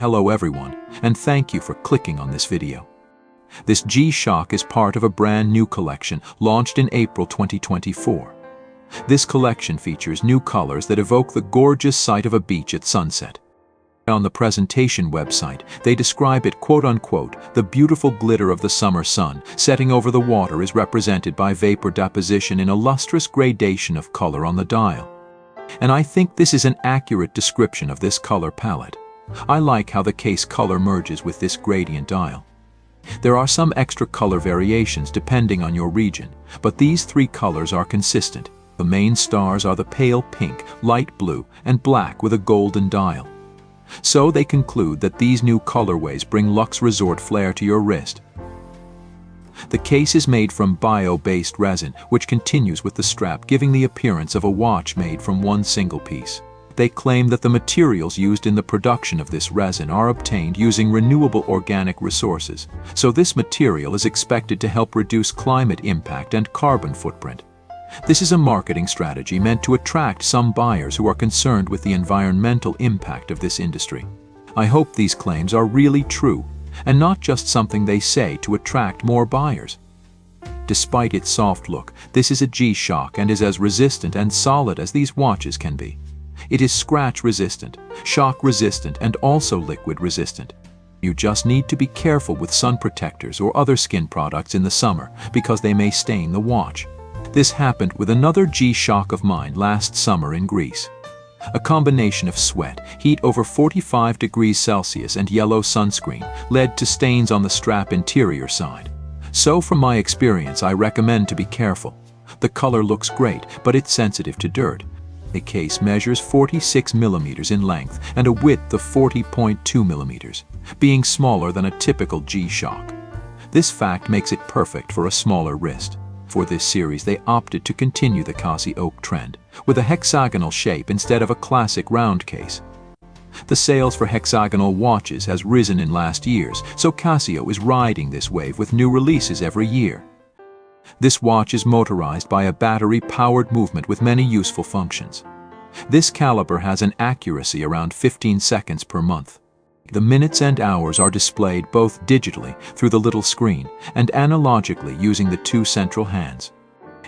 Hello everyone, and thank you for clicking on this video. This G-Shock is part of a brand new collection launched in April 2024. This collection features new colors that evoke the gorgeous sight of a beach at sunset. On the presentation website, they describe it quote-unquote, the beautiful glitter of the summer sun setting over the water is represented by vapor deposition in a lustrous gradation of color on the dial. And I think this is an accurate description of this color palette. I like how the case color merges with this gradient dial. There are some extra color variations depending on your region, but these three colors are consistent. The main stars are the pale pink, light blue, and black with a golden dial. So they conclude that these new colorways bring luxe resort flair to your wrist. The case is made from bio-based resin, which continues with the strap, giving the appearance of a watch made from one single piece. They claim that the materials used in the production of this resin are obtained using renewable organic resources, so this material is expected to help reduce climate impact and carbon footprint. This is a marketing strategy meant to attract some buyers who are concerned with the environmental impact of this industry. I hope these claims are really true, and not just something they say to attract more buyers. Despite its soft look, this is a G-Shock and is as resistant and solid as these watches can be. It is scratch resistant, shock resistant, and also liquid resistant. You just need to be careful with sun protectors or other skin products in the summer because they may stain the watch. This happened with another G-Shock of mine last summer in Greece. A combination of sweat, heat over 45 degrees Celsius, and yellow sunscreen led to stains on the strap interior side. So from my experience, I recommend to be careful. The color looks great, but it's sensitive to dirt. The case measures 46 millimeters in length and a width of 40.2 millimeters, being smaller than a typical G-Shock. This fact makes it perfect for a smaller wrist. For this series, they opted to continue the Casi-Oak trend, with a hexagonal shape instead of a classic round case. The sales for hexagonal watches has risen in last years, so Casio is riding this wave with new releases every year. This watch is motorized by a battery-powered movement with many useful functions. This caliber has an accuracy around 15 seconds per month. The minutes and hours are displayed both digitally through the little screen and analogically using the two central hands.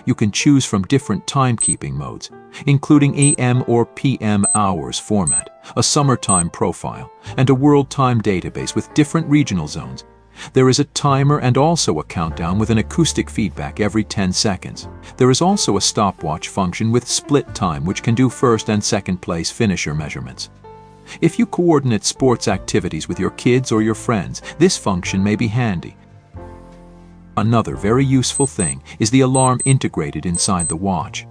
You can choose from different timekeeping modes, including AM or PM hours format, a summertime profile, and a world time database with different regional zones. There is a timer and also a countdown with an acoustic feedback every 10 seconds. There is also a stopwatch function with split time which can do first and second place finisher measurements. If you coordinate sports activities with your kids or your friends, this function may be handy. Another very useful thing is the alarm integrated inside the watch.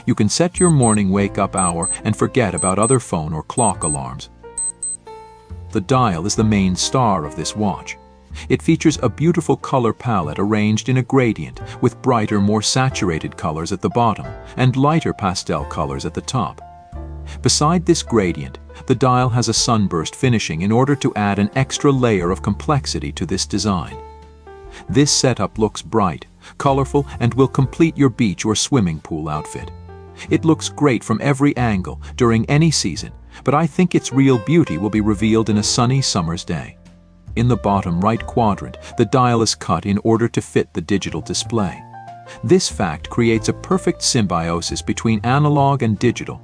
You can set your morning wake-up hour and forget about other phone or clock alarms. The dial is the main star of this watch. It features a beautiful color palette arranged in a gradient with brighter, more saturated colors at the bottom and lighter pastel colors at the top. Beside this gradient, the dial has a sunburst finishing in order to add an extra layer of complexity to this design. This setup looks bright, colorful, and will complete your beach or swimming pool outfit. It looks great from every angle during any season, but I think its real beauty will be revealed in a sunny summer's day. In the bottom right quadrant, the dial is cut in order to fit the digital display. This fact creates a perfect symbiosis between analog and digital.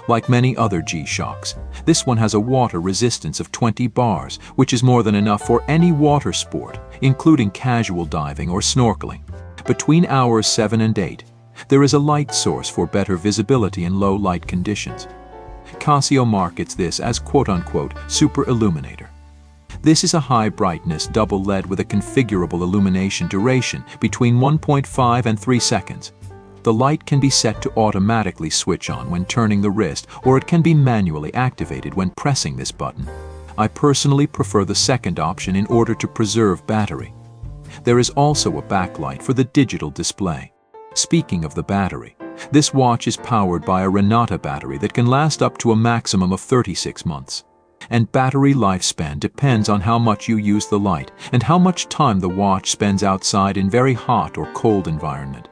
Like many other G-Shocks, this one has a water resistance of 20 bars, which is more than enough for any water sport, including casual diving or snorkeling. Between hours 7 and 8, there is a light source for better visibility in low light conditions. Casio markets this as quote-unquote super illuminator. This is a high brightness double LED with a configurable illumination duration between 1.5 and 3 seconds. The light can be set to automatically switch on when turning the wrist, or it can be manually activated when pressing this button. I personally prefer the second option in order to preserve battery. There is also a backlight for the digital display. Speaking of the battery, this watch is powered by a Renata battery that can last up to a maximum of 36 months. And battery lifespan depends on how much you use the light and how much time the watch spends outside in very hot or cold environment.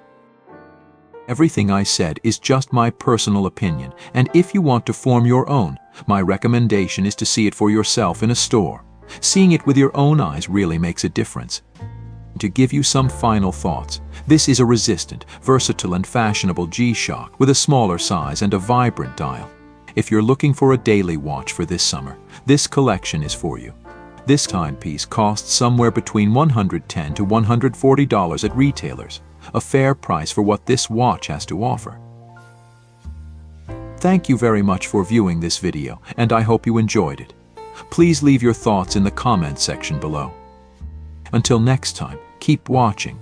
Everything I said is just my personal opinion, and if you want to form your own, my recommendation is to see it for yourself in a store. Seeing it with your own eyes really makes a difference. To give you some final thoughts, this is a resistant, versatile and fashionable G-Shock with a smaller size and a vibrant dial. If you're looking for a daily watch for this summer, this collection is for you. This timepiece costs somewhere between $110 to $140 at retailers, a fair price for what this watch has to offer. Thank you very much for viewing this video, and I hope you enjoyed it. Please leave your thoughts in the comment section below. Until next time, keep watching.